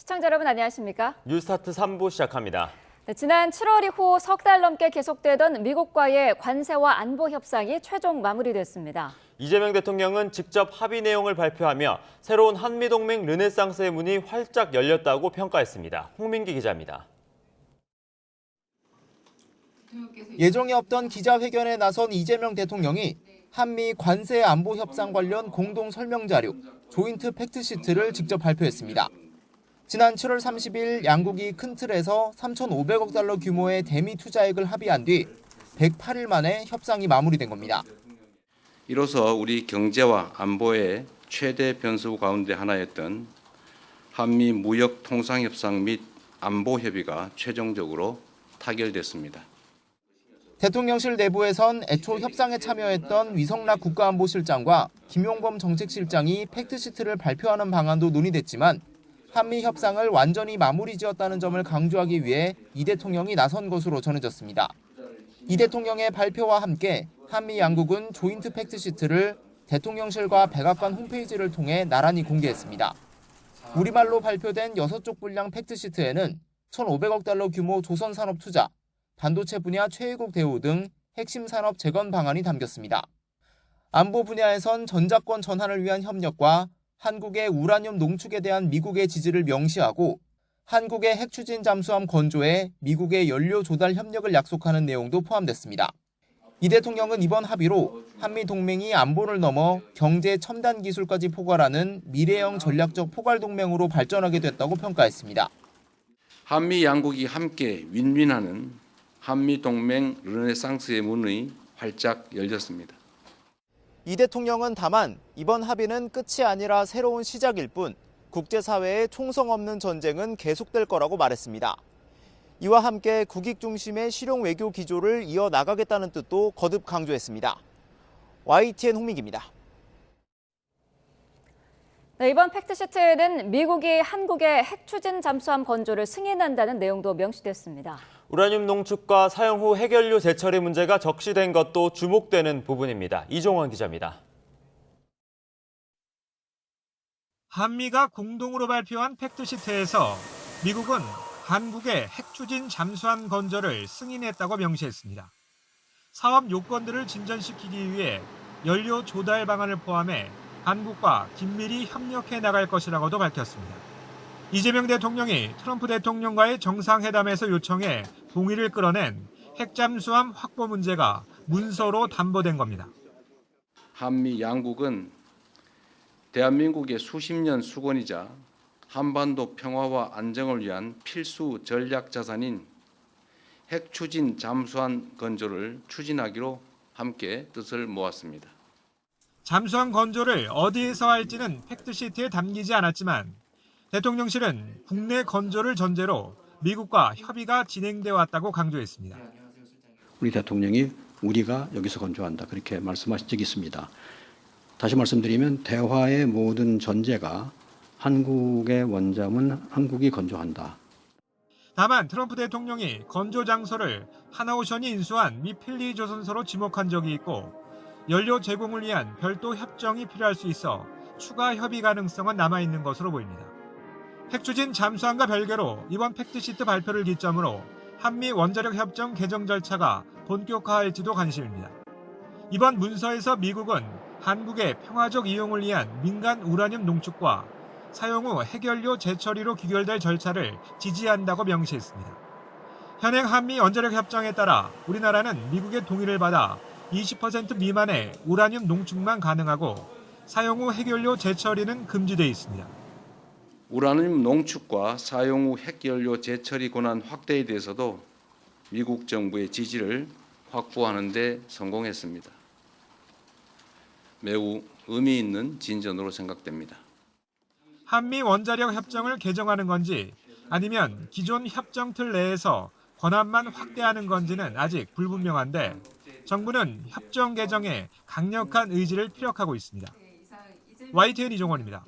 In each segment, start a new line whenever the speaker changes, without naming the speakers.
시청자 여러분 안녕하십니까?
뉴스타트 3부 시작합니다.
네, 지난 7월 이후 석 달 넘게 계속되던 미국과의 관세와 안보 협상이 최종 마무리됐습니다.
이재명 대통령은 직접 합의 내용을 발표하며 새로운 한미동맹 르네상스의 문이 활짝 열렸다고 평가했습니다. 홍민기 기자입니다.
예정이 없던 기자회견에 나선 이재명 대통령이 한미 관세 안보 협상 관련 공동 설명 자료, 조인트 팩트시트를 직접 발표했습니다. 지난 7월 30일 양국이 큰 틀에서 3,500억 달러 규모의 대미 투자액을 합의한 뒤 108일 만에 협상이 마무리된 겁니다.
이로써 우리 경제와 안보의 최대 변수 가운데 하나였던 한미 무역 통상 협상 및 안보 협의가 최종적으로 타결됐습니다.
대통령실 내부에선 애초 협상에 참여했던 위성락 국가안보실장과 김용범 정책실장이 팩트시트를 발표하는 방안도 논의됐지만 한미 협상을 완전히 마무리 지었다는 점을 강조하기 위해 이 대통령이 나선 것으로 전해졌습니다. 이 대통령의 발표와 함께 한미 양국은 조인트 팩트시트를 대통령실과 백악관 홈페이지를 통해 나란히 공개했습니다. 우리말로 발표된 6쪽 분량 팩트시트에는 1,500억 달러 규모 조선산업 투자, 반도체 분야 최애국 대우 등 핵심 산업 재건 방안이 담겼습니다. 안보 분야에선 전자권 전환을 위한 협력과 한국의 우라늄 농축에 대한 미국의 지지를 명시하고 한국의 핵 추진 잠수함 건조에 미국의 연료 조달 협력을 약속하는 내용도 포함됐습니다. 이 대통령은 이번 합의로 한미 동맹이 안보를 넘어 경제 첨단 기술까지 포괄하는 미래형 전략적 포괄 동맹으로 발전하게 됐다고 평가했습니다.
한미 양국이 함께 윈윈하는 한미 동맹 르네상스의 문이 활짝 열렸습니다.
이 대통령은 다만 이번 합의는 끝이 아니라 새로운 시작일 뿐 국제사회의 총성 없는 전쟁은 계속될 거라고 말했습니다. 이와 함께 국익 중심의 실용 외교 기조를 이어나가겠다는 뜻도 거듭 강조했습니다. YTN 홍민기입니다.
네, 이번 팩트시트에는 미국이 한국의 핵 추진 잠수함 건조를 승인한다는 내용도 명시됐습니다.
우라늄 농축과 사용 후 핵연료 재처리 문제가 적시된 것도 주목되는 부분입니다. 이종원 기자입니다.
한미가 공동으로 발표한 팩트시트에서 미국은 한국의 핵 추진 잠수함 건조를 승인했다고 명시했습니다. 사업 요건들을 진전시키기 위해 연료 조달 방안을 포함해 한국과 긴밀히 협력해 나갈 것이라고도 밝혔습니다. 이재명 대통령이 트럼프 대통령과의 정상회담에서 요청해 동의를 끌어낸 핵잠수함 확보 문제가 문서로 담보된 겁니다.
한미 양국은 대한민국의 수십 년 수건이자 한반도 평화와 안정을 위한 필수 전략 자산인 핵 추진 잠수함 건조를 추진하기로 함께 뜻을 모았습니다.
잠수함 건조를 어디에서 할지는 팩트시트에 담기지 않았지만 대통령실은 국내 건조를 전제로 미국과 협의가 진행돼 왔다고 강조했습니다.
우리 대통령이 우리가 여기서 건조한다 그렇게 말씀하신 적이 있습니다. 다시 말씀드리면 대화의 모든 전제가 한국의 원잠은 한국이 건조한다.
다만 트럼프 대통령이 건조 장소를 하나오션이 인수한 미 필리 조선소로 지목한 적이 있고 연료 제공을 위한 별도 협정이 필요할 수 있어 추가 협의 가능성은 남아있는 것으로 보입니다. 핵추진 잠수함과 별개로 이번 팩트시트 발표를 기점으로 한미 원자력 협정 개정 절차가 본격화할지도 관심입니다. 이번 문서에서 미국은 한국의 평화적 이용을 위한 민간 우라늄 농축과 사용 후 핵연료 재처리로 귀결될 절차를 지지한다고 명시했습니다. 현행 한미 원자력 협정에 따라 우리나라는 미국의 동의를 받아 20% 미만의 우라늄 농축만 가능하고 사용 후 핵연료 재처리는 금지되어 있습니다.
우라늄 농축과 사용 후 핵연료 재처리 권한 확대에 대해서도 미국 정부의 지지를 확보하는 데 성공했습니다. 매우 의미 있는 진전으로 생각됩니다.
한미 원자력 협정을 개정하는 건지 아니면 기존 협정 틀 내에서 권한만 확대하는 건지는 아직 불분명한데 정부는 협정 개정에 강력한 의지를 피력하고 있습니다. YTN 이종원입니다.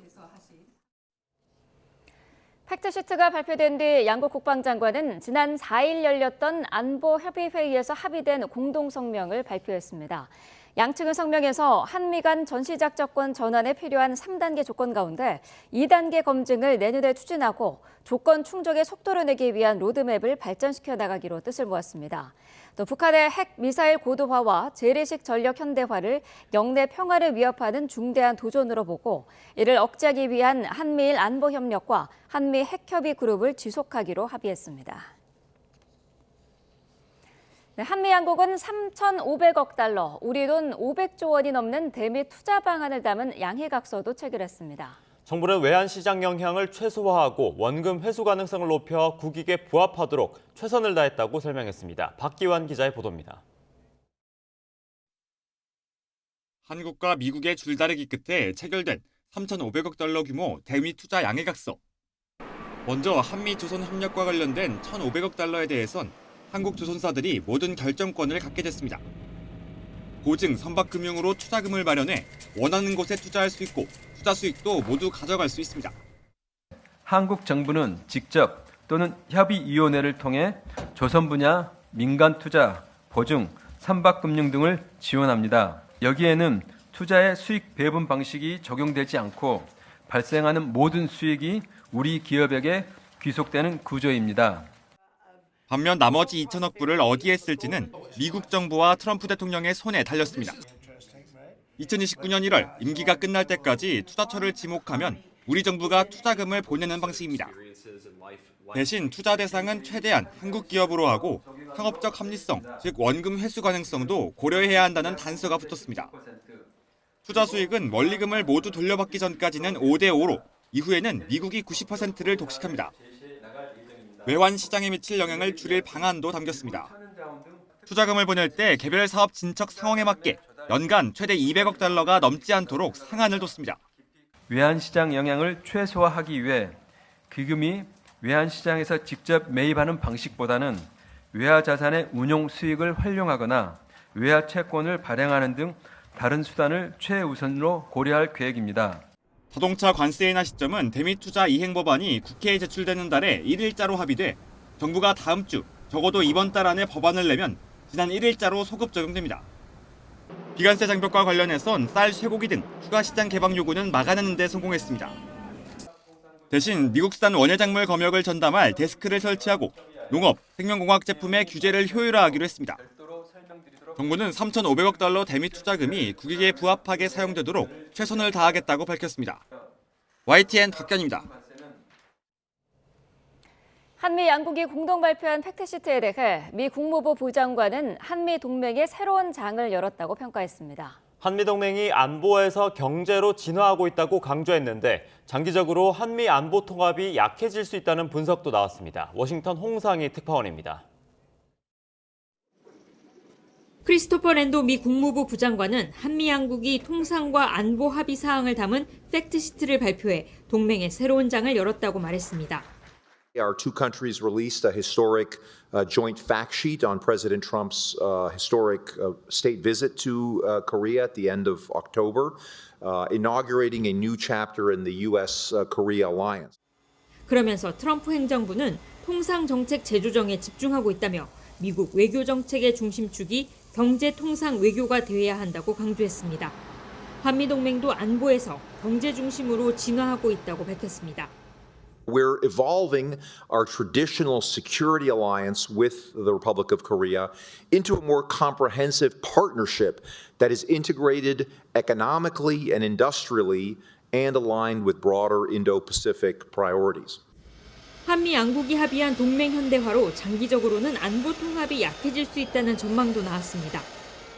팩트시트가 발표된 뒤 양국 국방장관은 지난 4일 열렸던 안보협의회의에서 합의된 공동성명을 발표했습니다. 양측은 성명에서 한미 간 전시작전권 전환에 필요한 3단계 조건 가운데 2단계 검증을 내년에 추진하고 조건 충족의 속도를 내기 위한 로드맵을 발전시켜 나가기로 뜻을 모았습니다. 또 북한의 핵 미사일 고도화와 재래식 전력 현대화를 영내 평화를 위협하는 중대한 도전으로 보고 이를 억제하기 위한 한미일 안보 협력과 한미 핵협의 그룹을 지속하기로 합의했습니다. 한미 양국은 3,500억 달러, 우리 돈 500조 원이 넘는 대미 투자 방안을 담은 양해각서도 체결했습니다.
정부는 외환 시장 영향을 최소화하고 원금 회수 가능성을 높여 국익에 부합하도록 최선을 다했다고 설명했습니다. 박기환 기자의 보도입니다.
한국과 미국의 줄다리기 끝에 체결된 3,500억 달러 규모 대미 투자 양해각서. 먼저 한미 조선 협력과 관련된 1,500억 달러에 대해선 한국 조선사들이 모든 결정권을 갖게 됐습니다. 보증, 선박금융으로 투자금을 마련해 원하는 곳에 투자할 수 있고 투자 수익도 모두 가져갈 수 있습니다.
한국 정부는 직접 또는 협의위원회를 통해 조선 분야 민간 투자, 보증, 선박금융 등을 지원합니다. 여기에는 투자의 수익 배분 방식이 적용되지 않고 발생하는 모든 수익이 우리 기업에게 귀속되는 구조입니다.
반면 나머지 2천억 불을 어디에 쓸지는 미국 정부와 트럼프 대통령의 손에 달렸습니다. 2029년 1월 임기가 끝날 때까지 투자처를 지목하면 우리 정부가 투자금을 보내는 방식입니다. 대신 투자 대상은 최대한 한국 기업으로 하고 상업적 합리성, 즉 원금 회수 가능성도 고려해야 한다는 단서가 붙었습니다. 투자 수익은 원리금을 모두 돌려받기 전까지는 5대5로 이후에는 미국이 90%를 독식합니다. 외환 시장에 미칠 영향을 줄일 방안도 담겼습니다. 투자금을 보낼 때 개별 사업 진척 상황에 맞게 연간 최대 200억 달러가 넘지 않도록 상한을 뒀습니다.
외환 시장 영향을 최소화하기 위해 기금이 외환 시장에서 직접 매입하는 방식보다는 외화 자산의 운용 수익을 활용하거나 외화 채권을 발행하는 등 다른 수단을 최우선으로 고려할 계획입니다.
자동차 관세 인하 시점은 대미 투자 이행 법안이 국회에 제출되는 달에 1일자로 합의돼 정부가 다음 주 적어도 이번 달 안에 법안을 내면 지난 1일자로 소급 적용됩니다. 비관세 장벽과 관련해선 쌀, 쇠고기 등 추가 시장 개방 요구는 막아내는 데 성공했습니다. 대신 미국산 원예작물 검역을 전담할 데스크를 설치하고 농업, 생명공학 제품의 규제를 효율화하기로 했습니다. 정부는 3,500억 달러 대미 투자금이 국익에 부합하게 사용되도록 최선을 다하겠다고 밝혔습니다. YTN 박견입니다.
한미 양국이 공동 발표한 팩트시트에 대해 미 국무부 부장관은 한미 동맹의 새로운 장을 열었다고 평가했습니다.
한미 동맹이 안보에서 경제로 진화하고 있다고 강조했는데 장기적으로 한미 안보 통합이 약해질 수 있다는 분석도 나왔습니다. 워싱턴 홍상희 특파원입니다.
크리스토퍼 랜도 미 국무부 부장관은 한미 양국이 통상과 안보 합의 사항을 담은 팩트시트를 발표해 동맹의 새로운 장을 열었다고 말했습니다.
Our two countries released a historic joint fact sheet on President Trump's historic state visit to Korea at the end of October, inaugurating a new chapter in the U.S.-Korea alliance.
그러면서 트럼프 행정부는 통상 정책 재조정에 집중하고 있다며 미국 외교 정책의 중심축이 경제 통상 외교가 되어야 한다고 강조했습니다. 한미 동맹도 안보에서 경제 중심으로 진화하고 있다고 밝혔습니다.
We're evolving our traditional security alliance with the Republic of Korea into a more comprehensive partnership that is integrated economically and industrially and aligned with broader Indo-Pacific priorities.
한미 양국이 합의한 동맹 현대화로 장기적으로는 안보 통합이 약해질 수 있다는 전망도 나왔습니다.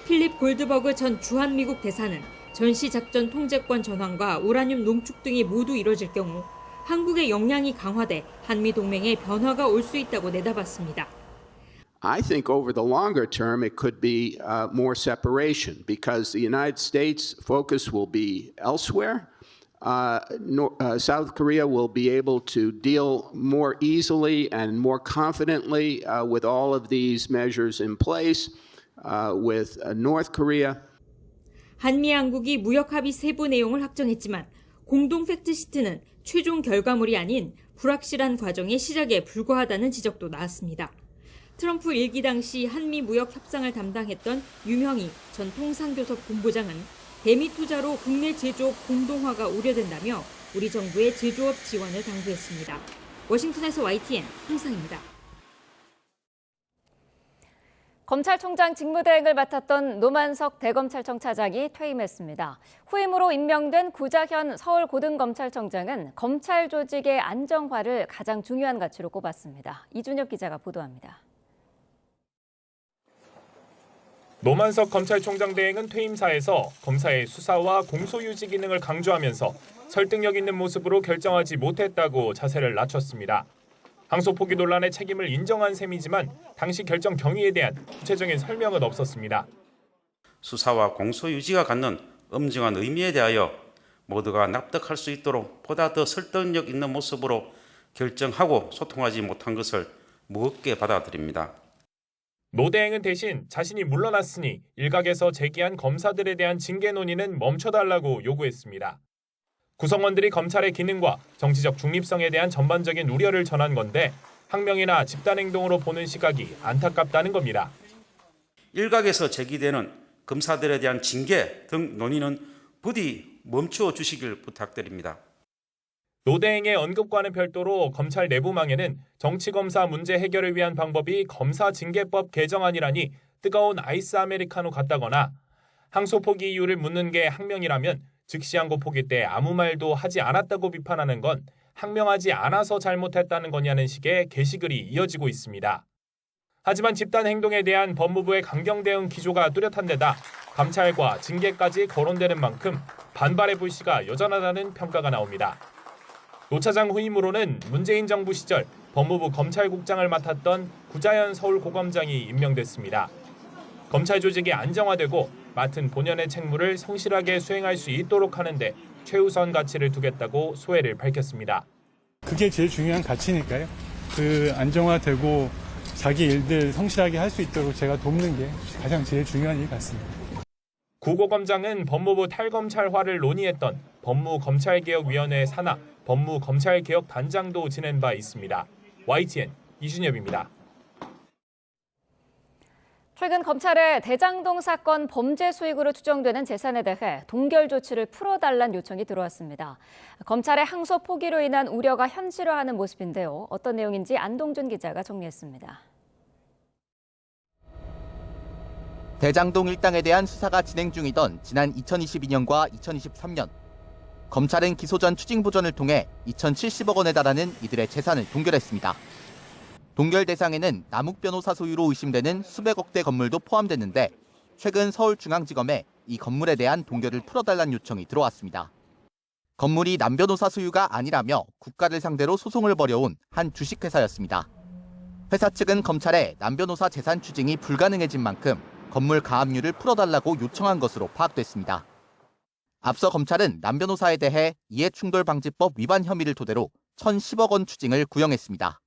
필립 골드버그 전 주한미국 대사는 전시작전 통제권 전환과 우라늄 농축 등이 모두 이뤄질 경우 한국의 역량이 강화돼 한미 동맹에 변화가 올 수 있다고 내다봤습니다.
I think over the longer term it could be more separation because the United States focus will be elsewhere. South Korea will be able to deal more easily and more confidently with all of these measures in place with North Korea.
한미 양국이 무역 합의 세부 내용을 확정했지만 공동 팩트시트는 최종 결과물이 아닌 불확실한 과정의 시작에 불과하다는 지적도 나왔습니다. 트럼프 1기 당시 한미 무역 협상을 담당했던 유명희 전 통상교섭 본부장은 대미 투자로 국내 제조업 공동화가 우려된다며 우리 정부의 제조업 지원을 당부했습니다. 워싱턴에서 YTN 홍상입니다.
검찰총장 직무대행을 맡았던 노만석 대검찰청 차장이 퇴임했습니다. 후임으로 임명된 구자현 서울고등검찰청장은 검찰 조직의 안정화를 가장 중요한 가치로 꼽았습니다. 이준엽 기자가 보도합니다.
노만석 검찰총장 대행은 퇴임사에서 검사의 수사와 공소유지 기능을 강조하면서 설득력 있는 모습으로 결정하지 못했다고 자세를 낮췄습니다. 항소 포기 논란의 책임을 인정한 셈이지만 당시 결정 경위에 대한 구체적인 설명은 없었습니다.
수사와 공소유지가 갖는 엄정한 의미에 대하여 모두가 납득할 수 있도록 보다 더 설득력 있는 모습으로 결정하고 소통하지 못한 것을 무겁게 받아들입니다.
노 대행은 대신 자신이 물러났으니 일각에서 제기한 검사들에 대한 징계 논의는 멈춰달라고 요구했습니다. 구성원들이 검찰의 기능과 정치적 중립성에 대한 전반적인 우려를 전한 건데 항명이나 집단행동으로 보는 시각이 안타깝다는 겁니다.
일각에서 제기되는 검사들에 대한 징계 등 논의는 부디 멈추어 주시길 부탁드립니다.
노 대행의 언급과는 별도로 검찰 내부망에는 정치검사 문제 해결을 위한 방법이 검사징계법 개정안이라니 뜨거운 아이스 아메리카노 같다거나 항소 포기 이유를 묻는 게 항명이라면 즉시 항고 포기 때 아무 말도 하지 않았다고 비판하는 건 항명하지 않아서 잘못했다는 거냐는 식의 게시글이 이어지고 있습니다. 하지만 집단 행동에 대한 법무부의 강경 대응 기조가 뚜렷한 데다 감찰과 징계까지 거론되는 만큼 반발의 불씨가 여전하다는 평가가 나옵니다. 노 차장 후임으로는 문재인 정부 시절 법무부 검찰국장을 맡았던 구자현 서울고검장이 임명됐습니다. 검찰 조직이 안정화되고 맡은 본연의 책무를 성실하게 수행할 수 있도록 하는데 최우선 가치를 두겠다고 소회를 밝혔습니다.
그게 제일 중요한 가치니까요. 그 안정화되고 자기 일들 성실하게 할 수 있도록 제가 돕는 게 가장 제일 중요한 일 같습니다.
구고검장은 법무부 탈검찰화를 논의했던 법무검찰개혁위원회 산하 법무검찰개혁단장도 지낸 바 있습니다. YTN 이준엽입니다.
최근 검찰의 대장동 사건 범죄 수익으로 추정되는 재산에 대해 동결 조치를 풀어달라는 요청이 들어왔습니다. 검찰의 항소 포기로 인한 우려가 현실화하는 모습인데요. 어떤 내용인지 안동준 기자가 정리했습니다.
대장동 일당에 대한 수사가 진행 중이던 지난 2022년과 2023년, 검찰은 기소 전 추징보전을 통해 2,070억 원에 달하는 이들의 재산을 동결했습니다. 동결 대상에는 남욱 변호사 소유로 의심되는 수백억 대 건물도 포함됐는데 최근 서울중앙지검에 이 건물에 대한 동결을 풀어달라는 요청이 들어왔습니다. 건물이 남 변호사 소유가 아니라며 국가를 상대로 소송을 벌여온 한 주식회사였습니다. 회사 측은 검찰에 남 변호사 재산 추징이 불가능해진 만큼 건물 가압류를 풀어달라고 요청한 것으로 파악됐습니다. 앞서 검찰은 남 변호사에 대해 이해충돌방지법 위반 혐의를 토대로 1,010억 원 추징을 구형했습니다.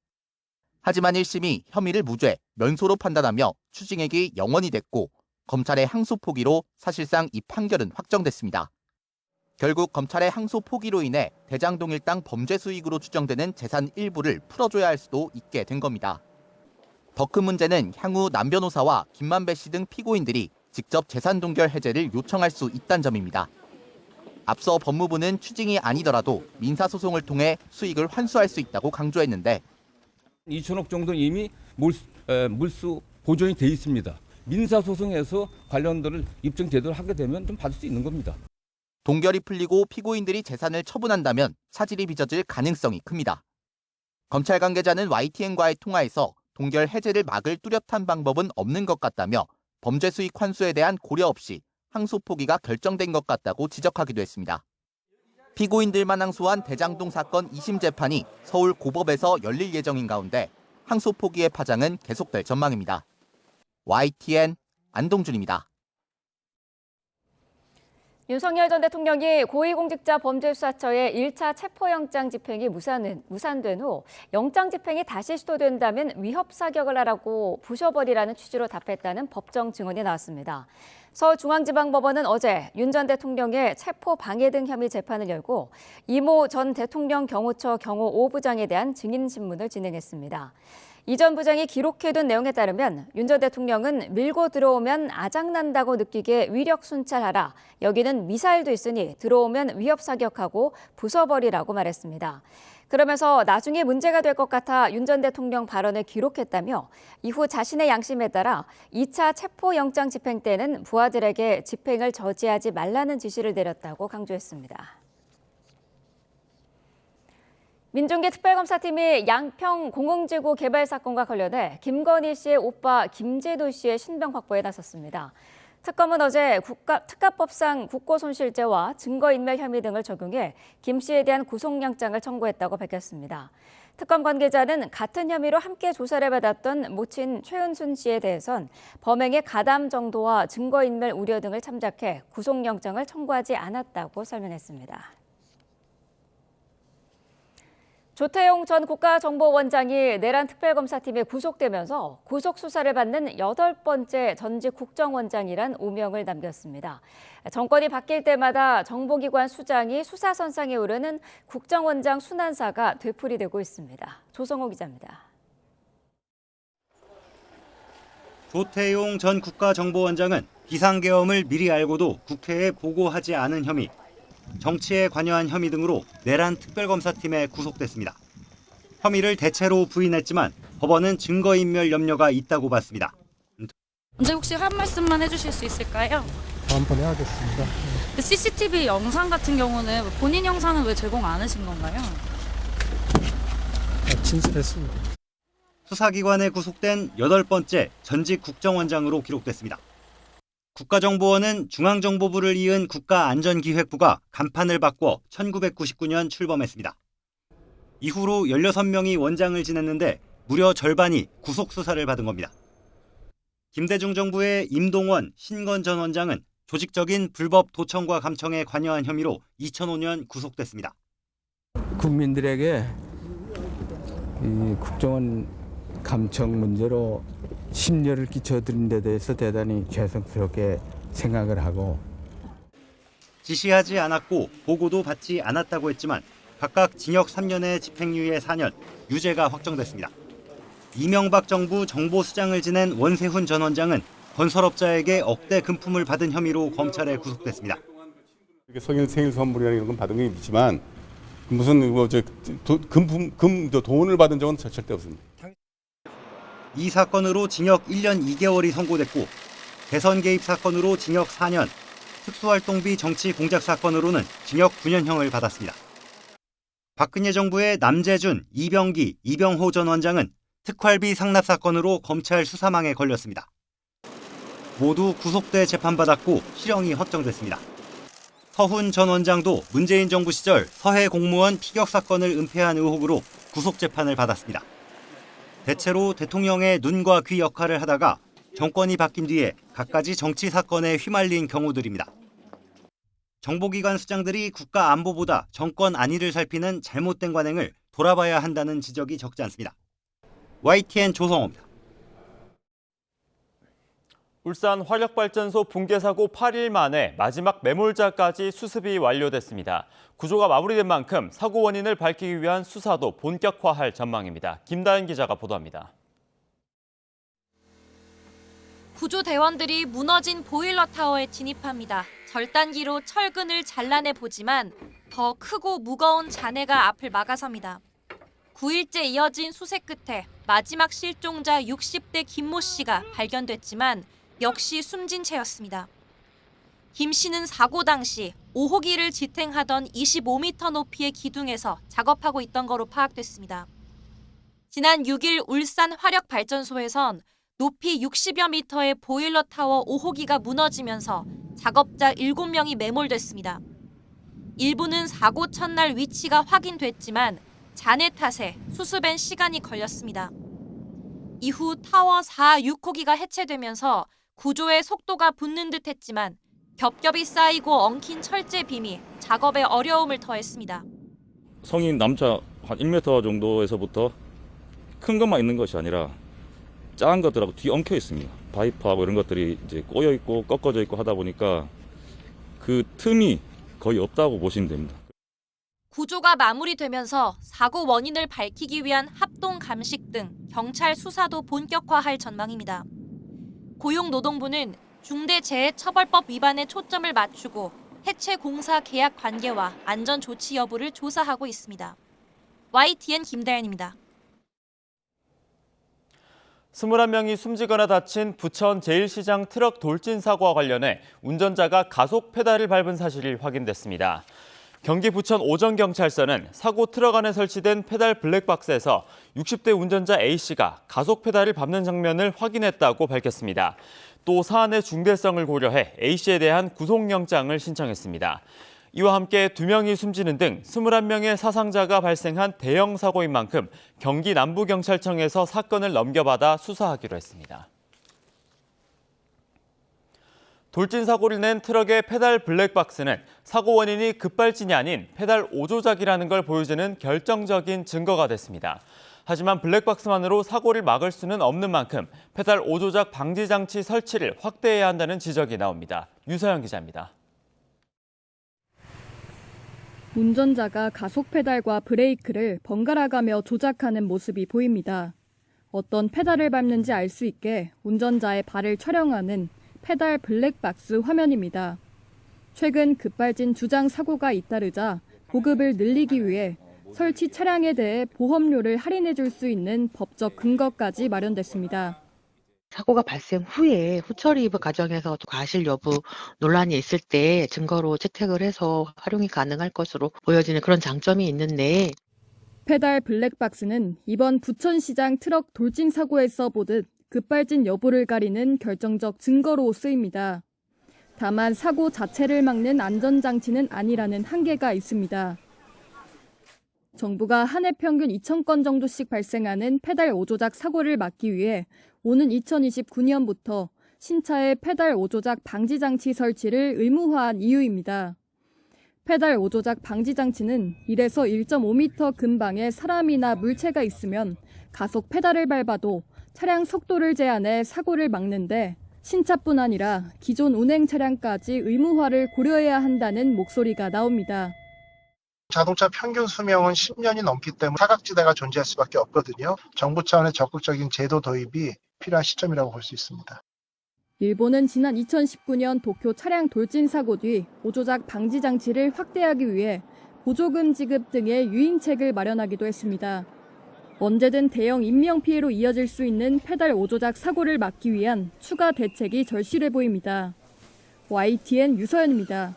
하지만 1심이 혐의를 무죄, 면소로 판단하며 추징액이 0원이 됐고 검찰의 항소 포기로 사실상 이 판결은 확정됐습니다. 결국 검찰의 항소 포기로 인해 대장동 일당 범죄 수익으로 추정되는 재산 일부를 풀어줘야 할 수도 있게 된 겁니다. 더 큰 문제는 향후 남 변호사와 김만배 씨 등 피고인들이 직접 재산 동결 해제를 요청할 수 있다는 점입니다. 앞서 법무부는 추징이 아니더라도 민사소송을 통해 수익을 환수할 수 있다고 강조했는데
2천억 정도는 이미 물수 보존이 돼 있습니다. 민사소송에서 관련들을 입증 제대로 하게 되면 좀 받을 수 있는 겁니다.
동결이 풀리고 피고인들이 재산을 처분한다면 차질이 빚어질 가능성이 큽니다. 검찰 관계자는 YTN과의 통화에서 동결 해제를 막을 뚜렷한 방법은 없는 것 같다며 범죄 수익 환수에 대한 고려 없이 항소 포기가 결정된 것 같다고 지적하기도 했습니다. 피고인들만 항소한 대장동 사건 2심 재판이 서울 고법에서 열릴 예정인 가운데 항소 포기의 파장은 계속될 전망입니다. YTN 안동준입니다.
윤석열 전 대통령이 고위공직자범죄수사처의 1차 체포영장 집행이 무산된 후 영장 집행이 다시 시도된다면 위협 사격을 하라고 부셔버리라는 취지로 답했다는 법정 증언이 나왔습니다. 서울중앙지방법원은 어제 윤 전 대통령의 체포 방해 등 혐의 재판을 열고 이모 전 대통령 경호처 경호 5부장에 대한 증인 신문을 진행했습니다. 이 전 부장이 기록해둔 내용에 따르면 윤 전 대통령은 밀고 들어오면 아작난다고 느끼게 위력 순찰하라. 여기는 미사일도 있으니 들어오면 위협 사격하고 부숴버리라고 말했습니다. 그러면서 나중에 문제가 될 것 같아 윤 전 대통령 발언을 기록했다며 이후 자신의 양심에 따라 2차 체포영장 집행 때는 부하들에게 집행을 저지하지 말라는 지시를 내렸다고 강조했습니다. 민중기 특별검사팀이 양평 공흥지구 개발 사건과 관련해 김건희 씨의 오빠 김재도 씨의 신병 확보에 나섰습니다. 특검은 어제 특가법상 국고손실죄와 증거인멸 혐의 등을 적용해 김 씨에 대한 구속영장을 청구했다고 밝혔습니다. 특검 관계자는 같은 혐의로 함께 조사를 받았던 모친 최은순 씨에 대해선 범행의 가담 정도와 증거인멸 우려 등을 참작해 구속영장을 청구하지 않았다고 설명했습니다. 조태용 전 국가정보원장이 내란 특별검사팀에 구속되면서 구속수사를 받는 8번째 전직 국정원장이란 오명을 남겼습니다. 정권이 바뀔 때마다 정보기관 수장이 수사선상에 오르는 국정원장 순환사가 되풀이되고 있습니다. 조성호 기자입니다.
조태용 전 국가정보원장은 비상계엄을 미리 알고도 국회에 보고하지 않은 혐의, 정치에 관여한 혐의 등으로 내란 특별검사팀에 구속됐습니다. 혐의를 대체로 부인했지만 법원은 증거인멸 염려가 있다고 봤습니다.
언제 혹시 한 말씀만 해주실 수 있을까요?
다음번에 하겠습니다.
CCTV 영상 같은 경우는 본인 영상은 왜 제공 안 하신 건가요?
진술했습니다.
수사기관에 구속된 8번째 전직 국정원장으로 기록됐습니다. 국가정보원은 중앙정보부를 이은 국가안전기획부가 간판을 바꿔 1999년 출범했습니다. 이후로 16명이 원장을 지냈는데 무려 절반이 구속수사를 받은 겁니다. 김대중 정부의 임동원, 신건 전 원장은 조직적인 불법 도청과 감청에 관여한 혐의로 2005년 구속됐습니다.
국민들에게 이 국정원 감청 문제로 심려를 끼쳐드린 데 대해서 대단히 죄송스럽게 생각을 하고
지시하지 않았고 보고도 받지 않았다고 했지만 각각 징역 3년에 집행유예 4년, 유죄가 확정됐습니다. 이명박 정부 정보수장을 지낸 원세훈 전 원장은 건설업자에게 억대 금품을 받은 혐의로 검찰에 구속됐습니다.
생일 선물이나 이런 건 받은 게 있지만 무슨 돈을 받은 적은 절대 없습니다.
이 사건으로 징역 1년 2개월이 선고됐고 대선 개입 사건으로 징역 4년, 특수활동비 정치 공작 사건으로는 징역 9년형을 받았습니다. 박근혜 정부의 남재준, 이병기, 이병호 전 원장은 특활비 상납 사건으로 검찰 수사망에 걸렸습니다. 모두 구속돼 재판받았고 실형이 확정됐습니다. 서훈 전 원장도 문재인 정부 시절 서해 공무원 피격 사건을 은폐한 의혹으로 구속 재판을 받았습니다. 대체로 대통령의 눈과 귀 역할을 하다가 정권이 바뀐 뒤에 갖가지 정치 사건에 휘말린 경우들입니다. 정보기관 수장들이 국가 안보보다 정권 안위를 살피는 잘못된 관행을 돌아봐야 한다는 지적이 적지 않습니다. YTN 조성호입니다.
울산 화력발전소 붕괴 사고 8일 만에 마지막 매몰자까지 수습이 완료됐습니다. 구조가 마무리된 만큼 사고 원인을 밝히기 위한 수사도 본격화할 전망입니다. 김다은 기자가 보도합니다.
구조대원들이 무너진 보일러 타워에 진입합니다. 절단기로 철근을 잘라내 보지만 더 크고 무거운 잔해가 앞을 막아섭니다. 9일째 이어진 수색 끝에 마지막 실종자 60대 김모 씨가 발견됐지만 역시 숨진 채였습니다. 김 씨는 사고 당시 5호기를 지탱하던 25m 높이의 기둥에서 작업하고 있던 거로 파악됐습니다. 지난 6일 울산 화력발전소에선 높이 60여 미터의 보일러 타워 5호기가 무너지면서 작업자 7명이 매몰됐습니다. 일부는 사고 첫날 위치가 확인됐지만 잔해 탓에 수습엔 시간이 걸렸습니다. 이후 타워 4, 6호기가 해체되면서 구조에 속도가 붙는 듯 했지만 겹겹이 쌓이고 엉킨 철제 빔이 작업에 어려움을 더했습니다.
성인 남자 한 1m 정도에서부터 큰 것만 있는 것이 아니라
작은 것들하고 뒤 엉켜 있습니다. 바이퍼하고 이런 것들이 이제 꼬여 있고 꺾어져 있고 하다 보니까 그 틈이 거의 없다고 보시면 됩니다.
구조가 마무리되면서 사고 원인을 밝히기 위한 합동 감식 등 경찰 수사도 본격화할 전망입니다. 고용노동부는 중대재해처벌법 위반에 초점을 맞추고 해체 공사 계약 관계와 안전 조치 여부를 조사하고 있습니다. YTN 김다연입니다.
21명이 숨지거나 다친 부천 제1시장 트럭 돌진 사고와 관련해 운전자가 가속 페달을 밟은 사실이 확인됐습니다. 경기 부천 오전경찰서는 사고 트럭 안에 설치된 페달 블랙박스에서 60대 운전자 A씨가 가속 페달을 밟는 장면을 확인했다고 밝혔습니다. 또 사안의 중대성을 고려해 A씨에 대한 구속영장을 신청했습니다. 이와 함께 2명이 숨지는 등 21명의 사상자가 발생한 대형 사고인 만큼 경기 남부경찰청에서 사건을 넘겨받아 수사하기로 했습니다. 돌진 사고를 낸 트럭의 페달 블랙박스는 사고 원인이 급발진이 아닌 페달 오조작이라는 걸 보여주는 결정적인 증거가 됐습니다. 하지만 블랙박스만으로 사고를 막을 수는 없는 만큼 페달 오조작 방지 장치 설치를 확대해야 한다는 지적이 나옵니다. 유서영 기자입니다.
운전자가 가속 페달과 브레이크를 번갈아가며 조작하는 모습이 보입니다. 어떤 페달을 밟는지 알 수 있게 운전자의 발을 촬영하는 페달 블랙박스 화면입니다. 최근 급발진 주장 사고가 잇따르자 보급을 늘리기 위해 설치 차량에 대해 보험료를 할인해 줄 수 있는 법적 근거까지 마련됐습니다.
사고가 발생 후에 후처리 과정에서 과실 여부 논란이 있을 때 증거로 채택을 해서 활용이 가능할 것으로 보여지는 그런 장점이 있는데,
페달 블랙박스는 이번 부천시장 트럭 돌진 사고에서 보듯 급발진 여부를 가리는 결정적 증거로 쓰입니다. 다만 사고 자체를 막는 안전장치는 아니라는 한계가 있습니다. 정부가 한 해 평균 2,000건 정도씩 발생하는 페달 오조작 사고를 막기 위해 오는 2029년부터 신차의 페달 오조작 방지 장치 설치를 의무화한 이유입니다. 페달 오조작 방지 장치는 1에서 1.5m 근방에 사람이나 물체가 있으면 가속 페달을 밟아도 차량 속도를 제한해 사고를 막는데 신차뿐 아니라 기존 운행 차량까지 의무화를 고려해야 한다는 목소리가 나옵니다.
자동차 평균 수명은 10년이 넘기 때문에 사각지대가 존재할 수밖에 없거든요. 정부 차원의 적극적인 제도 도입이 필요한 시점이라고 볼 수 있습니다.
일본은 지난 2019년 도쿄 차량 돌진 사고 뒤 오조작 방지 장치를 확대하기 위해 보조금 지급 등의 유인책을 마련하기도 했습니다. 언제든 대형 인명피해로 이어질 수 있는 페달 오조작 사고를 막기 위한 추가 대책이 절실해 보입니다. YTN 유서연입니다.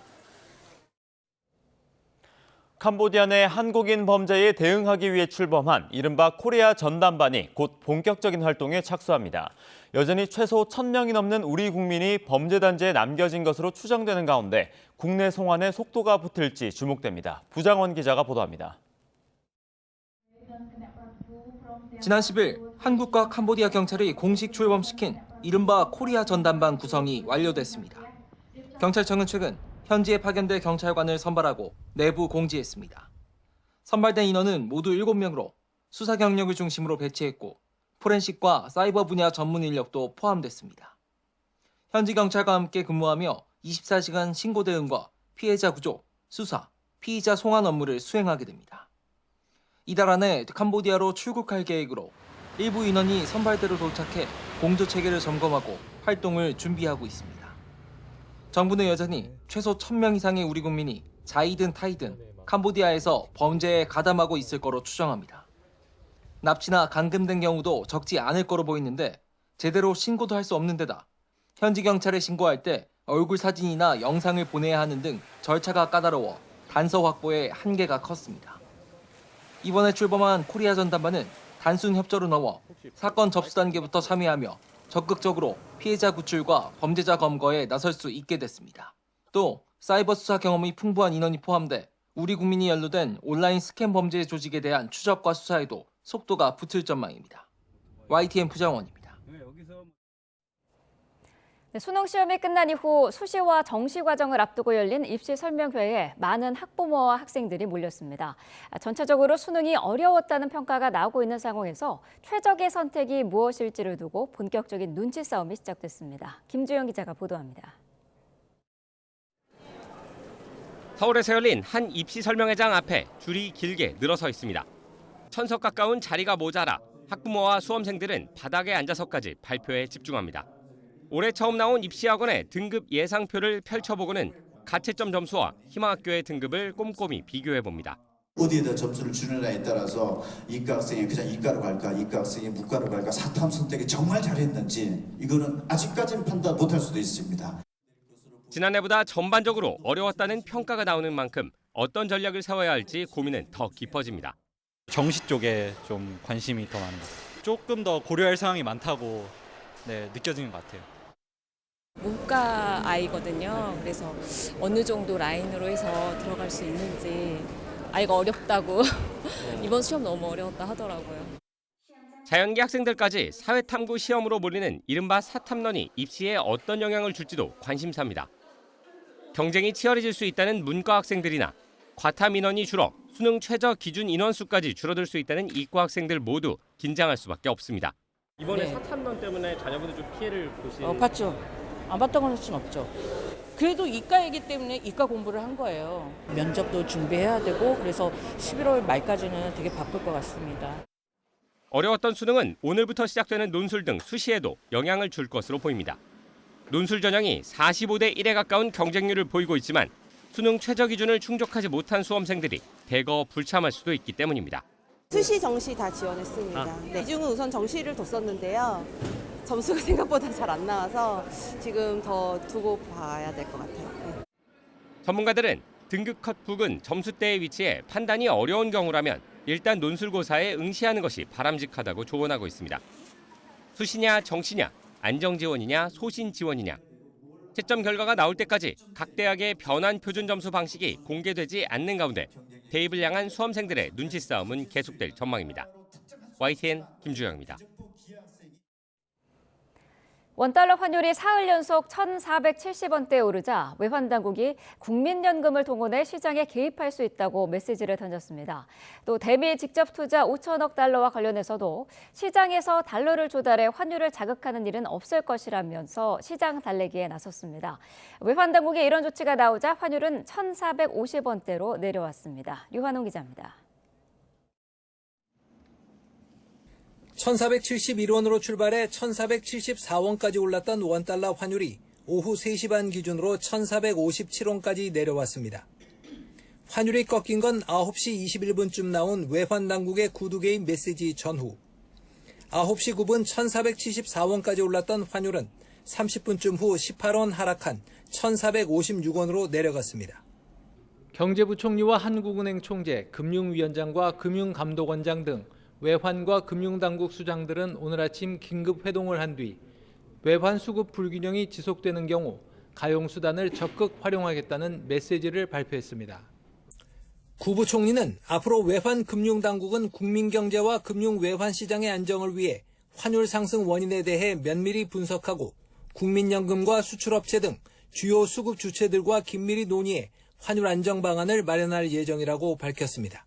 캄보디아 내 한국인 범죄에 대응하기 위해 출범한 이른바 코리아 전담반이 곧 본격적인 활동에 착수합니다. 여전히 최소 1,000명이 넘는 우리 국민이 범죄 단지에 남겨진 것으로 추정되는 가운데 국내 송환에 속도가 붙을지 주목됩니다. 부장원 기자가 보도합니다.
지난 10일 한국과 캄보디아 경찰이 공식 출범시킨 이른바 코리아 전담반 구성이 완료됐습니다. 경찰청은 최근 현지에 파견될 경찰관을 선발하고 내부 공지했습니다. 선발된 인원은 모두 7명으로 수사 경력을 중심으로 배치했고 포렌식과 사이버 분야 전문 인력도 포함됐습니다. 현지 경찰과 함께 근무하며 24시간 신고 대응과 피해자 구조, 수사, 피의자 송환 업무를 수행하게 됩니다. 이달 안에 캄보디아로 출국할 계획으로 일부 인원이 선발대로 도착해 공조 체계를 점검하고 활동을 준비하고 있습니다. 정부는 여전히 최소 1,000명 이상의 우리 국민이 자이든 타이든 캄보디아에서 범죄에 가담하고 있을 거로 추정합니다. 납치나 감금된 경우도 적지 않을 거로 보이는데 제대로 신고도 할 수 없는 데다 현지 경찰에 신고할 때 얼굴 사진이나 영상을 보내야 하는 등 절차가 까다로워 단서 확보에 한계가 컸습니다. 이번에 출범한 코리아 전담반은 단순 협조로 넘어 사건 접수 단계부터 참여하며 적극적으로 피해자 구출과 범죄자 검거에 나설 수 있게 됐습니다. 또 사이버 수사 경험이 풍부한 인원이 포함돼 우리 국민이 연루된 온라인 스캠 범죄 조직에 대한 추적과 수사에도 속도가 붙을 전망입니다. YTN 부장원입니다.
네, 수능 시험이 끝난 이후 수시와 정시 과정을 앞두고 열린 입시 설명회에 많은 학부모와 학생들이 몰렸습니다. 전체적으로 수능이 어려웠다는 평가가 나오고 있는 상황에서 최적의 선택이 무엇일지를 두고 본격적인 눈치 싸움이 시작됐습니다. 김주영 기자가 보도합니다.
서울에서 열린 한 입시 설명회장 앞에 줄이 길게 늘어서 있습니다. 1000석 가까운 자리가 모자라 학부모와 수험생들은 바닥에 앉아서까지 발표에 집중합니다. 올해 처음 나온 입시학원의 등급 예상표를 펼쳐보고는 가채점 점수와 희망학교의 등급을 꼼꼼히 비교해봅니다.
어디에다 점수를 주느냐에 따라서 이과 학생이 그냥 이과로 갈까, 이과 학생이 문과로 갈까, 사탐 선택에 정말 잘했는지 이거는 아직까지는 판단 못할 수도 있습니다.
지난해보다 전반적으로 어려웠다는 평가가 나오는 만큼 어떤 전략을 세워야 할지 고민은 더 깊어집니다.
정시 쪽에 좀 관심이 더 많은 것 같아요. 조금 더 고려할 사항이 많다고 느껴지는 것 같아요.
문과 아이거든요. 그래서 어느 정도 라인으로 해서 들어갈 수 있는지 아이가 어렵다고 이번 시험 너무 어려웠다 하더라고요.
자연계 학생들까지 사회탐구 시험으로 몰리는 이른바 사탐런이 입시에 어떤 영향을 줄지도 관심사입니다. 경쟁이 치열해질 수 있다는 문과 학생들이나 과탐 인원이 줄어 수능 최저 기준 인원수까지 줄어들 수 있다는 이과 학생들 모두 긴장할 수밖에 없습니다.
이번에 사탐론 때문에 자녀분들 좀 피해를 보시는...
봤죠. 안 봤다고 할 수는 없죠. 그래도 이과이기 때문에 이과 공부를 한 거예요. 면접도 준비해야 되고 그래서 11월 말까지는 되게 바쁠 것 같습니다.
어려웠던 수능은 오늘부터 시작되는 논술 등 수시에도 영향을 줄 것으로 보입니다. 논술 전형이 45대 1에 가까운 경쟁률을 보이고 있지만 수능 최저 기준을 충족하지 못한 수험생들이 대거 불참할 수도 있기 때문입니다.
수시, 정시 다 지원했습니다. 이중은 우선 정시를 뒀었는데요. 점수가 생각보다 잘 안 나와서 지금 더 두고 봐야 될 것 같아요.
전문가들은 등급 컷 부근 점수대에 위치해 판단이 어려운 경우라면 일단 논술고사에 응시하는 것이 바람직하다고 조언하고 있습니다. 수시냐 정시냐, 안정지원이냐 소신지원이냐. 채점 결과가 나올 때까지 각 대학의 변환 표준 점수 방식이 공개되지 않는 가운데 대입을 향한 수험생들의 눈치 싸움은 계속될 전망입니다. YTN 김주영입니다.
원달러 환율이 사흘 연속 1,470원대에 오르자 외환당국이 국민연금을 동원해 시장에 개입할 수 있다고 메시지를 던졌습니다. 또 대미 직접 투자 5천억 달러와 관련해서도 시장에서 달러를 조달해 환율을 자극하는 일은 없을 것이라면서 시장 달래기에 나섰습니다. 외환당국의 이런 조치가 나오자 환율은 1,450원대로 내려왔습니다. 류환홍 기자입니다.
1,471원으로 출발해 1,474원까지 올랐던 원달러 환율이 오후 3시 반 기준으로 1,457원까지 내려왔습니다. 환율이 꺾인 건 9시 21분쯤 나온 외환당국의 구두개입 메시지 전후. 9시 9분 1,474원까지 올랐던 환율은 30분쯤 후 18원 하락한 1,456원으로 내려갔습니다.
경제부총리와 한국은행 총재, 금융위원장과 금융감독원장 등 외환과 금융당국 수장들은 오늘 아침 긴급 회동을 한 뒤 외환 수급 불균형이 지속되는 경우 가용수단을 적극 활용하겠다는 메시지를 발표했습니다.
구 부총리는 앞으로 외환 금융당국은 국민경제와 금융외환시장의 안정을 위해 환율 상승 원인에 대해 면밀히 분석하고 국민연금과 수출업체 등 주요 수급 주체들과 긴밀히 논의해 환율 안정 방안을 마련할 예정이라고 밝혔습니다.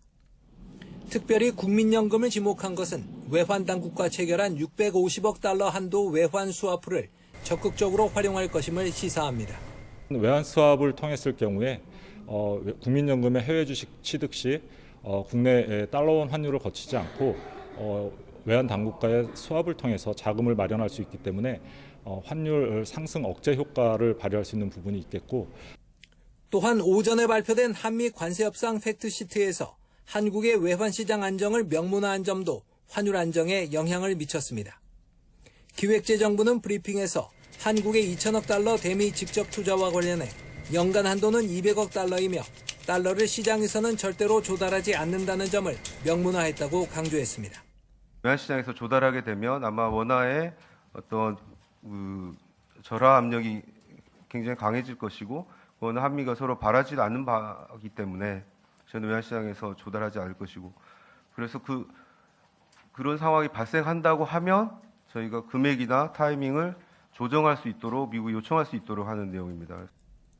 특별히 국민연금을 지목한 것은 외환당국과 체결한 650억 달러 한도 외환 수화풀을 적극적으로 활용할 것임을 시사합니다.
외환 수합을 통했을 경우에 국민연금의 해외 주식 취득 시 국내 달러원 환율을 거치지 않고 외환 당국과의 수합을 통해서 자금을 마련할 수 있기 때문에 환율 상승 억제 효과를 발휘할 수 있는 부분이 있겠고,
또한 오전에 발표된 한미 관세 협상 팩트시트에서 한국의 외환시장 안정을 명문화한 점도 환율 안정에 영향을 미쳤습니다. 기획재정부는 브리핑에서 한국의 2천억 달러 대미 직접 투자와 관련해 연간 한도는 200억 달러이며 달러를 시장에서는 절대로 조달하지 않는다는 점을 명문화했다고 강조했습니다.
외환시장에서 조달하게 되면 아마 원화의 어떤 절하 압력이 굉장히 강해질 것이고, 그건 한미가 서로 바라지 않는 바이기 때문에 저는 외환시장에서 조달하지 않을 것이고, 그래서 그런 상황이 발생한다고 하면 저희가 금액이나 타이밍을 조정할 수 있도록 미국이 요청할 수 있도록 하는 내용입니다.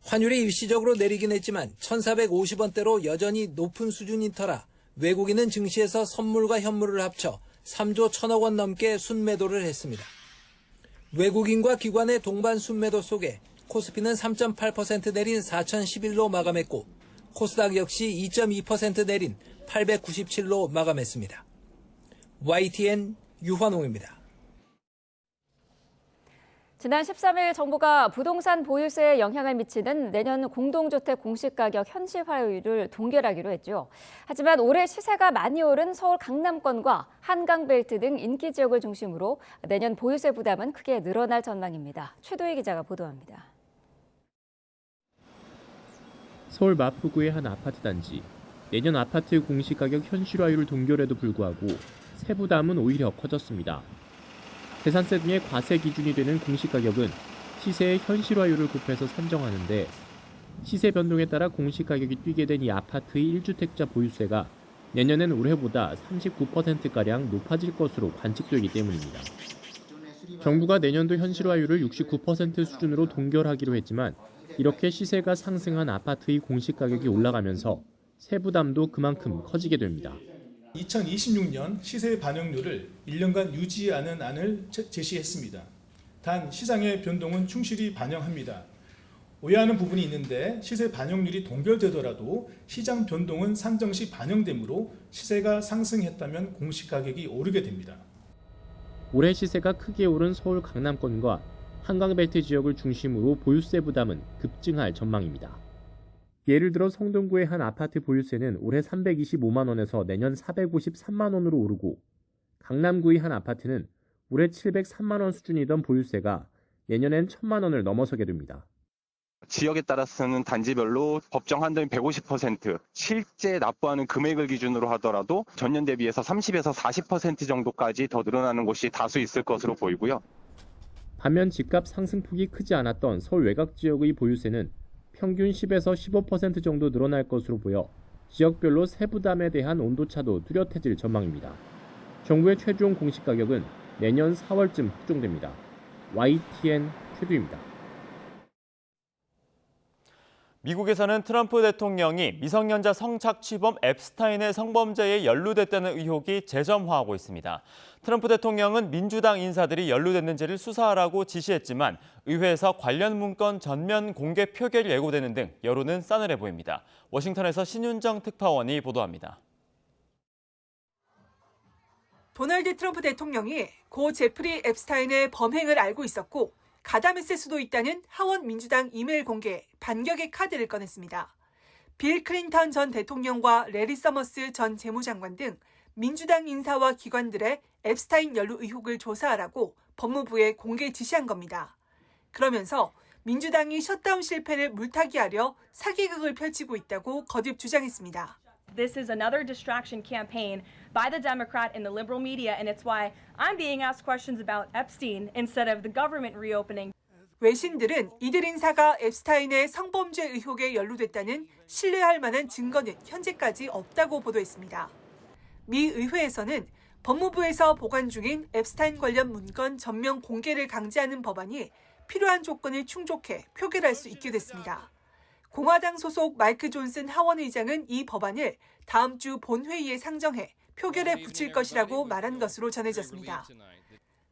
환율이 일시적으로 내리긴 했지만 1,450원대로 여전히 높은 수준인 터라 외국인은 증시에서 선물과 현물을 합쳐 3조 1천억 원 넘게 순매도를 했습니다. 외국인과 기관의 동반 순매도 속에 코스피는 3.8% 내린 4,011로 마감했고 코스닥 역시 2.2% 내린 897로 마감했습니다. YTN 유환홍입니다.
지난 13일 정부가 부동산 보유세에 영향을 미치는 내년 공동주택 공시가격 현실화율을 동결하기로 했죠. 하지만 올해 시세가 많이 오른 서울 강남권과 한강벨트 등 인기 지역을 중심으로 내년 보유세 부담은 크게 늘어날 전망입니다. 최도희 기자가 보도합니다.
서울 마포구의 한 아파트 단지. 내년 아파트 공시가격 현실화율 동결에도 불구하고 세부담은 오히려 커졌습니다. 재산세 등의 과세 기준이 되는 공시가격은 시세의 현실화율을 곱해서 산정하는데 시세 변동에 따라 공시가격이 뛰게 된 이 아파트의 1주택자 보유세가 내년엔 올해보다 39%가량 높아질 것으로 관측되기 때문입니다. 정부가 내년도 현실화율을 69% 수준으로 동결하기로 했지만 이렇게 시세가 상승한 아파트의 공시가격이 올라가면서 세부담도 그만큼 커지게 됩니다.
2026년 시세 반영률을 1년간 유지하는 안을 제시했습니다. 단 시장의 변동은 충실히 반영합니다. 오해하는 부분이 있는데 시세 반영률이 동결되더라도 시장 변동은 산정 시 반영되므로 시세가 상승했다면 공시가격이 오르게 됩니다.
올해 시세가 크게 오른 서울 강남권과 한강벨트 지역을 중심으로 보유세 부담은 급증할 전망입니다. 예를 들어 성동구의 한 아파트 보유세는 올해 325만 원에서 내년 453만 원으로 오르고 강남구의 한 아파트는 올해 703만 원 수준이던 보유세가 내년엔 1,000만 원을 넘어서게 됩니다.
지역에 따라서는 단지별로 법정 한도인 150%, 실제 납부하는 금액을 기준으로 하더라도 전년 대비해서 30에서 40% 정도까지 더 늘어나는 곳이 다수 있을 것으로 보이고요.
반면 집값 상승폭이 크지 않았던 서울 외곽 지역의 보유세는 평균 10에서 15% 정도 늘어날 것으로 보여 지역별로 세부담에 대한 온도차도 뚜렷해질 전망입니다. 정부의 최종 공시가격은 내년 4월쯤 확정됩니다. YTN 최두입니다.
미국에서는 트럼프 대통령이 미성년자 성착취범 앱스타인의 성범죄에 연루됐다는 의혹이 재점화하고 있습니다. 트럼프 대통령은 민주당 인사들이 연루됐는지를 수사하라고 지시했지만 의회에서 관련 문건 전면 공개 표결이 예고되는 등 여론은 싸늘해 보입니다. 워싱턴에서 신윤정 특파원이 보도합니다.
도널드 트럼프 대통령이 고 제프리 앱스타인의 범행을 알고 있었고 가담했을 수도 있다는 하원 민주당 이메일 공개에 반격의 카드를 꺼냈습니다. 빌 클린턴 전 대통령과 레리 서머스 전 재무장관 등 민주당 인사와 기관들의 앱스타인 연루 의혹을 조사하라고 법무부에 공개 지시한 겁니다. 그러면서 민주당이 셧다운 실패를 물타기하려 사기극을 펼치고 있다고 거듭 주장했습니다.
This is another distraction campaign by the Democrat and the liberal media, and it's why I'm being asked questions about Epstein instead of the government reopening.
외신들은 이들 인사가 앱스타인의 성범죄 의혹에 연루됐다는 신뢰할 만한 증거는 현재까지 없다고 보도했습니다. 미 의회에서는 법무부에서 보관 중인 앱스타인 관련 문건 전면 공개를 강제하는 법안이 필요한 조건을 충족해 표결할 수 있게 됐습니다. 공화당 소속 마이크 존슨 하원 의장은 이 법안을 다음 주 본회의에 상정해 표결에 붙일 것이라고 말한 것으로 전해졌습니다.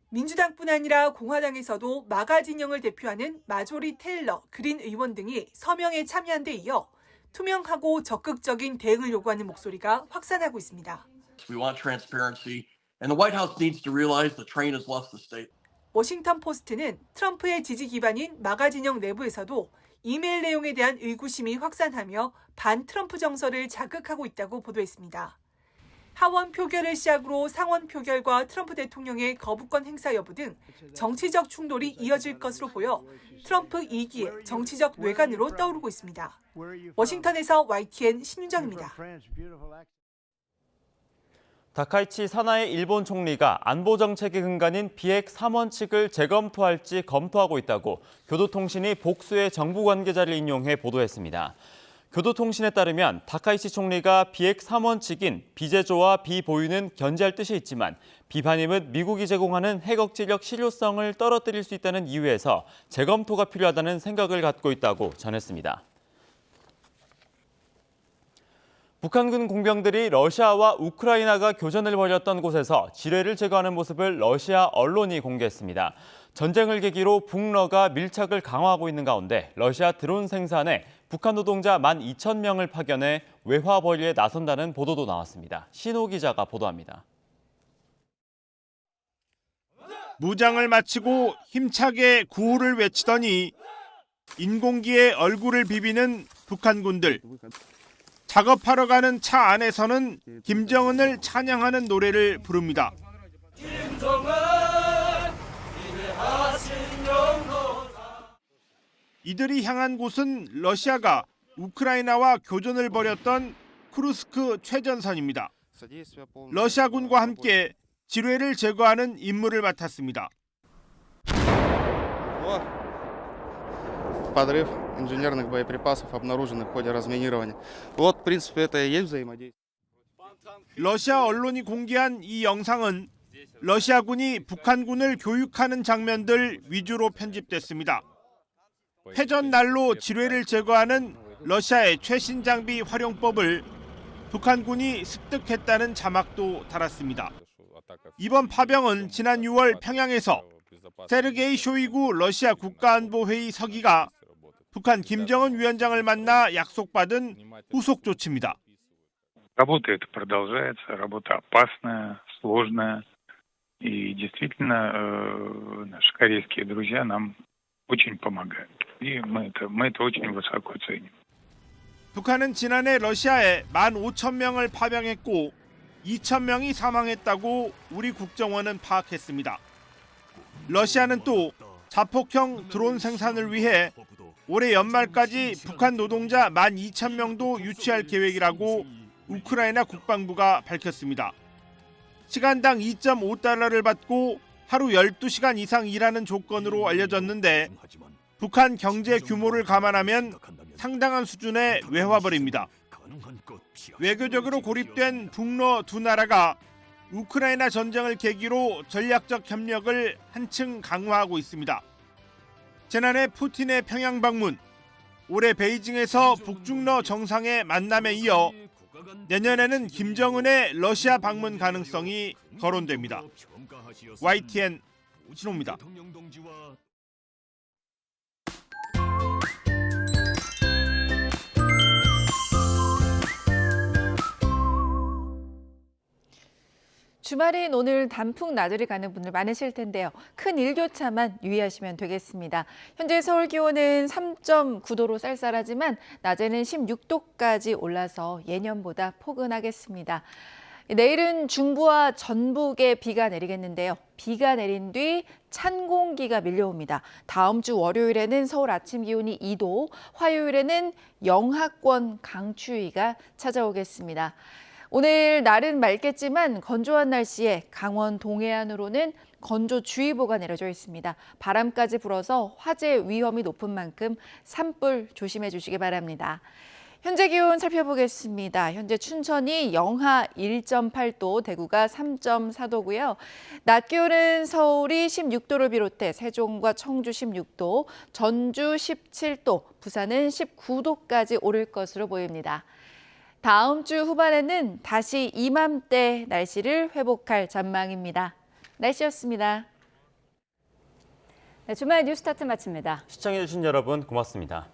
민주당뿐 아니라 공화당에서도 마가 진영을 대표하는 마조리 테일러 그린 의원 등이 서명에 참여한 데 이어 투명하고 적극적인 대응을 요구하는 목소리가 확산하고 있습니다.
We want transparency, and the White House needs to realize the train has left the state.
워싱턴 포스트는 트럼프의 지지 기반인 마가 진영 내부에서도 이메일 내용에 대한 의구심이 확산하며 반 트럼프 정서를 자극하고 있다고 보도했습니다. 하원 표결을 시작으로 상원 표결과 트럼프 대통령의 거부권 행사 여부 등 정치적 충돌이 이어질 것으로 보여 트럼프 2기의 정치적 뇌관으로 떠오르고 있습니다. 워싱턴에서 YTN 신윤정입니다.
다카이치 사나이 일본 총리가 안보 정책의 근간인 비핵 3원칙을 재검토할지 검토하고 있다고 교도통신이 복수의 정부 관계자를 인용해 보도했습니다. 교도통신에 따르면 다카이시 총리가 비핵 3원칙인 비제조와 비보유는 견제할 뜻이 있지만 비반임은 미국이 제공하는 핵 억지력 실효성을 떨어뜨릴 수 있다는 이유에서 재검토가 필요하다는 생각을 갖고 있다고 전했습니다. 북한군 공병들이 러시아와 우크라이나가 교전을 벌였던 곳에서 지뢰를 제거하는 모습을 러시아 언론이 공개했습니다. 전쟁을 계기로 북러가 밀착을 강화하고 있는 가운데 러시아 드론 생산에 북한 노동자 12,000명을 파견해 외화 벌이에 나선다는 보도도 나왔습니다. 신호 기자가 보도합니다.
무장을 마치고 힘차게 구호를 외치더니 인공기에 얼굴을 비비는 북한군들. 작업하러 가는 차 안에서는 김정은을 찬양하는 노래를 부릅니다. 이들이 향한 곳은 러시아가 우크라이나와 교전을 벌였던 쿠르스크 최전선입니다. 러시아군과 함께 지뢰를 제거하는 임무를 맡았습니다.
Подрыв инженерных боеприпасов, обнаруженных в ходе разминирования. Вот, в принципе, это и есть взаимодействие.
러시아 언론이 공개한 이 영상은 러시아군이 북한군을 교육하는 장면들 위주로 편집됐습니다. 회전 난로 지뢰를 제거하는 러시아의 최신 장비 활용법을 북한군이 습득했다는 자막도 달았습니다. 이번 파병은 지난 6월 평양에서 세르게이 쇼이구 러시아 국가안보회의 서기가 북한 김정은 위원장을 만나 약속받은 후속 조치입니다.
Работа эта продолжается, работа опасная, сложная. И действительно, наши корейские друзья нам очень помогают. И мы это очень высоко ценим.
북한은 지난해 러시아에 15,000명을 파병했고 2,000명이 사망했다고 우리 국정원은 파악했습니다. 러시아는 또 자폭형 드론 생산을 위해 올해 연말까지 북한 노동자 12,000명도 유치할 계획이라고 우크라이나 국방부가 밝혔습니다. 시간당 2.5달러를 받고 하루 12시간 이상 일하는 조건으로 알려졌는데 북한 경제 규모를 감안하면 상당한 수준의 외화벌입니다. 외교적으로 고립된 북러 두 나라가 우크라이나 전쟁을 계기로 전략적 협력을 한층 강화하고 있습니다. 지난해 푸틴의 평양 방문, 올해 베이징에서 북중러 정상의 만남에 이어 내년에는 김정은의 러시아 방문 가능성이 거론됩니다. YTN 신호입니다.
주말인 오늘 단풍 나들이 가는 분들 많으실 텐데요. 큰 일교차만 유의하시면 되겠습니다. 현재 서울 기온은 3.9도로 쌀쌀하지만 낮에는 16도까지 올라서 예년보다 포근하겠습니다. 내일은 중부와 전북에 비가 내리겠는데요. 비가 내린 뒤 찬 공기가 밀려옵니다. 다음 주 월요일에는 서울 아침 기온이 2도, 화요일에는 영하권 강추위가 찾아오겠습니다. 오늘 날은 맑겠지만 건조한 날씨에 강원 동해안으로는 건조주의보가 내려져 있습니다. 바람까지 불어서 화재 위험이 높은 만큼 산불 조심해 주시기 바랍니다. 현재 기온 살펴보겠습니다. 현재 춘천이 영하 1.8도, 대구가 3.4도고요. 낮 기온은 서울이 16도를 비롯해 세종과 청주 16도, 전주 17도, 부산은 19도까지 오를 것으로 보입니다. 다음 주 후반에는 다시 이맘때 날씨를 회복할 전망입니다. 날씨였습니다.
네, 주말 뉴스타트 마칩니다.
시청해주신 여러분 고맙습니다.